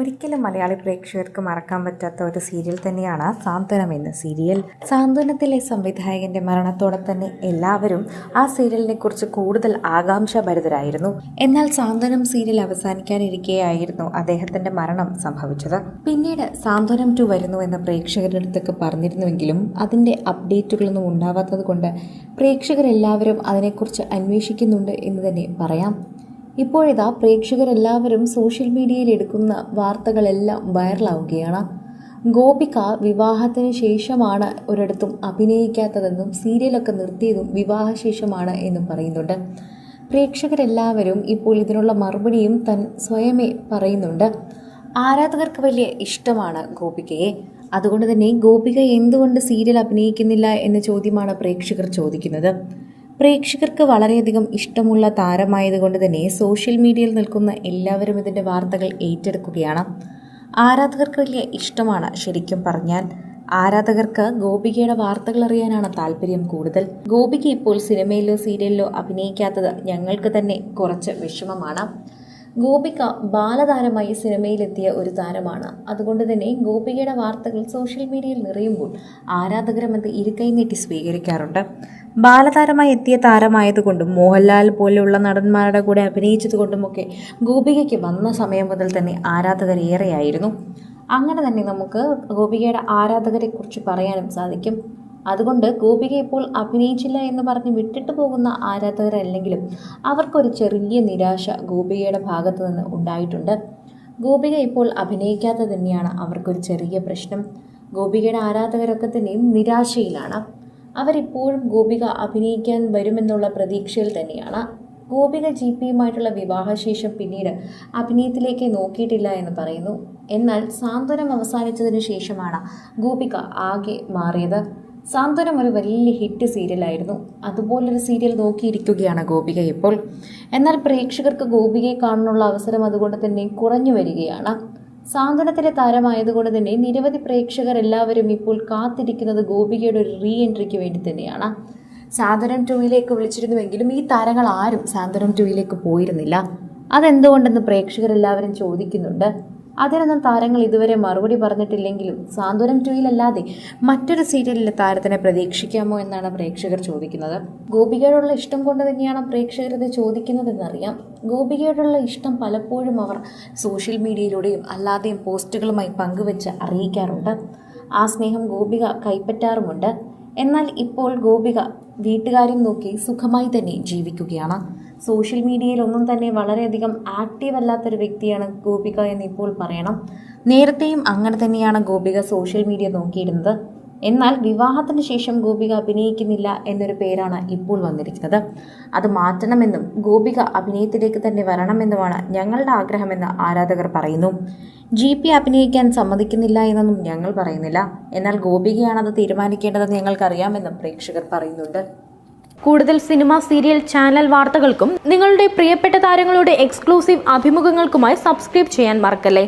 ഒരിക്കലും മലയാളി പ്രേക്ഷകർക്ക് മറക്കാൻ പറ്റാത്ത ഒരു സീരിയൽ തന്നെയാണ് സാന്ത്വനം എന്ന സീരിയൽ. സാന്ത്വനത്തിലെ സംവിധായകന്റെ മരണത്തോടെ തന്നെ എല്ലാവരും ആ സീരിയലിനെ കുറിച്ച് കൂടുതൽ ആകാംക്ഷാഭരിതരായിരുന്നു. എന്നാൽ സാന്ത്വനം സീരിയൽ അവസാനിക്കാനിരിക്കെയായിരുന്നു അദ്ദേഹത്തിന്റെ മരണം സംഭവിച്ചത്. പിന്നീട് സാന്ത്വനം 2 വരുന്നു എന്ന് പ്രേക്ഷകരുടെ അടുത്തൊക്കെ പറഞ്ഞിരുന്നുവെങ്കിലും അതിന്റെ അപ്ഡേറ്റുകളൊന്നും ഉണ്ടാവാത്തത് കൊണ്ട് പ്രേക്ഷകരെല്ലാവരും അതിനെക്കുറിച്ച് അന്വേഷിക്കുന്നുണ്ട് എന്ന് തന്നെ പറയാം. ഇപ്പോഴിതാ പ്രേക്ഷകരെല്ലാവരും സോഷ്യൽ മീഡിയയിൽ എടുക്കുന്ന വാർത്തകളെല്ലാം വൈറലാവുകയാണ്. ഗോപിക വിവാഹത്തിന് ശേഷമാണ് ഒരിടത്തും അഭിനയിക്കാത്തതെന്നും സീരിയലൊക്കെ നിർത്തിയതും വിവാഹശേഷമാണ് എന്നും പറയുന്നുണ്ട്. പ്രേക്ഷകരെല്ലാവരും ഇപ്പോൾ ഇതിനുള്ള മറുപടിയും സ്വയമേ പറയുന്നുണ്ട്. ആരാധകർക്ക് വലിയ ഇഷ്ടമാണ് ഗോപികയെ. അതുകൊണ്ട് തന്നെ ഗോപിക എന്തുകൊണ്ട് സീരിയൽ അഭിനയിക്കുന്നില്ല എന്ന ചോദ്യമാണ് പ്രേക്ഷകർ ചോദിക്കുന്നത്. പ്രേക്ഷകർക്ക് വളരെയധികം ഇഷ്ടമുള്ള താരമായതുകൊണ്ട് തന്നെ സോഷ്യൽ മീഡിയയിൽ നിൽക്കുന്ന എല്ലാവരും ഇതിൻ്റെ വാർത്തകൾ ഏറ്റെടുക്കുകയാണ്. ആരാധകർക്ക് വലിയ ഇഷ്ടമാണ്. ശരിക്കും പറഞ്ഞാൽ ആരാധകർക്ക് ഗോപികയുടെ വാർത്തകൾ അറിയാനാണ് താല്പര്യം കൂടുതൽ. ഗോപിക ഇപ്പോൾ സിനിമയിലോ സീരിയലിലോ അഭിനയിക്കാത്തത് ഞങ്ങൾക്ക് തന്നെ കുറച്ച് വിഷമമാണ്. ഗോപിക ബാലതാരമായി സിനിമയിലെത്തിയ ഒരു താരമാണ്. അതുകൊണ്ട് തന്നെ ഗോപികയുടെ വാർത്തകൾ സോഷ്യൽ മീഡിയയിൽ നിറയുമ്പോൾ ആരാധകരും അത് ഇരുകൈ നീട്ടി സ്വീകരിക്കാറുണ്ട്. ബാലതാരമായി എത്തിയ താരമായതുകൊണ്ടും മോഹൻലാൽ പോലെയുള്ള നടന്മാരുടെ കൂടെ അഭിനയിച്ചതുകൊണ്ടുമൊക്കെ ഗോപികയ്ക്ക് വന്ന സമയം മുതൽ തന്നെ ആരാധകർ ഏറെയായിരുന്നു. അങ്ങനെ തന്നെ നമുക്ക് ഗോപികയുടെ ആരാധകരെ കുറിച്ച് പറയാനും സാധിക്കും. അതുകൊണ്ട് ഗോപിക ഇപ്പോൾ അഭിനയിച്ചില്ല എന്ന് പറഞ്ഞ് വിട്ടിട്ട് പോകുന്ന ആരാധകരല്ലെങ്കിലും അവർക്കൊരു ചെറിയ നിരാശ ഗോപികയുടെ ഭാഗത്തു നിന്ന് ഉണ്ടായിട്ടുണ്ട്. ഗോപിക ഇപ്പോൾ അഭിനയിക്കാതെ തന്നെയാണ് അവർക്കൊരു ചെറിയ പ്രശ്നം. ഗോപികയുടെ ആരാധകരൊക്കെ തന്നെയും നിരാശയിലാണ്. അവരിപ്പോഴും ഗോപിക അഭിനയിക്കാൻ വരുമെന്നുള്ള പ്രതീക്ഷയിൽ തന്നെയാണ്. ഗോപിക GPയുമായിട്ടുള്ള വിവാഹശേഷം പിന്നീട് അഭിനയത്തിലേക്ക് നോക്കിയിട്ടില്ല എന്ന് പറയുന്നു. എന്നാൽ സാന്ത്വനം അവസാനിച്ചതിന് ശേഷമാണ് ഗോപിക ആകെ മാറിയത്. സാന്ത്വനം ഒരു വലിയ ഹിറ്റ് സീരിയലായിരുന്നു. അതുപോലൊരു സീരിയൽ നോക്കിയിരിക്കുകയാണ് ഗോപിക ഇപ്പോൾ. എന്നാൽ പ്രേക്ഷകർക്ക് ഗോപികയെ കാണാനുള്ള അവസരം അതുകൊണ്ട് തന്നെ കുറഞ്ഞു വരികയാണ്. സാന്ത്വനത്തിലെ താരമായതുകൊണ്ട് തന്നെ നിരവധി പ്രേക്ഷകർ എല്ലാവരും ഇപ്പോൾ കാത്തിരിക്കുന്നത് ഗോപികയുടെ ഒരു റീ എൻട്രിക്ക് വേണ്ടി തന്നെയാണ്. സാന്ത്വനം 2 വിളിച്ചിരുന്നുവെങ്കിലും ഈ താരങ്ങൾ ആരും സാന്ത്വനം 2 പോയിരുന്നില്ല. അതെന്തുകൊണ്ടെന്ന് പ്രേക്ഷകരെല്ലാവരും ചോദിക്കുന്നുണ്ട്. അതിനൊന്നും താരങ്ങൾ ഇതുവരെ മറുപടി പറഞ്ഞിട്ടില്ലെങ്കിലും സാന്ത്വനം 2 മറ്റൊരു സീരിയലിലെ താരത്തിനെ പ്രതീക്ഷിക്കാമോ എന്നാണ് പ്രേക്ഷകർ ചോദിക്കുന്നത്. ഗോപികയോടുള്ള ഇഷ്ടം കൊണ്ട് തന്നെയാണ് പ്രേക്ഷകർ ഇത് ചോദിക്കുന്നതെന്നറിയാം. ഗോപികയോടുള്ള ഇഷ്ടം പലപ്പോഴും അവർ സോഷ്യൽ മീഡിയയിലൂടെയും അല്ലാതെയും പോസ്റ്റുകളുമായി പങ്കുവെച്ച് അറിയിക്കാറുണ്ട്. ആ സ്നേഹം ഗോപിക കൈപ്പറ്റാറുമുണ്ട്. എന്നാൽ ഇപ്പോൾ ഗോപിക വീട്ടുകാരെയും നോക്കി സുഖമായി തന്നെ ജീവിക്കുകയാണ്. സോഷ്യൽ മീഡിയയിൽ ഒന്നും തന്നെ വളരെയധികം ആക്റ്റീവ് അല്ലാത്തൊരു വ്യക്തിയാണ് ഗോപിക എന്ന് ഇപ്പോൾ പറയണം. നേരത്തെയും അങ്ങനെ തന്നെയാണ് ഗോപിക സോഷ്യൽ മീഡിയ നോക്കിയിരുന്നത്. എന്നാൽ വിവാഹത്തിന് ശേഷം ഗോപിക അഭിനയിക്കുന്നില്ല എന്നൊരു പേരാണ് ഇപ്പോൾ വന്നിരിക്കുന്നത്. അത് മാറ്റണമെന്നും ഗോപിക അഭിനയത്തിലേക്ക് തന്നെ വരണമെന്നുമാണ് ഞങ്ങളുടെ ആഗ്രഹമെന്ന് ആരാധകർ പറയുന്നു. GP അഭിനയിക്കാൻ സമ്മതിക്കുന്നില്ല എന്നൊന്നും ഞങ്ങൾ പറയുന്നില്ല. എന്നാൽ ഗോപികയാണത് തീരുമാനിക്കേണ്ടതെന്ന് ഞങ്ങൾക്കറിയാമെന്നും പ്രേക്ഷകർ പറയുന്നുണ്ട്. കൂടുതൽ സിനിമ, സീരിയൽ, ചാനൽ വാർത്തകൾക്കും നിങ്ങളുടെ പ്രിയപ്പെട്ട താരങ്ങളുടെ എക്സ്ക്ലൂസീവ് അഭിമുഖങ്ങൾക്കുമായി സബ്സ്ക്രൈബ് ചെയ്യാൻ മറക്കല്ലേ.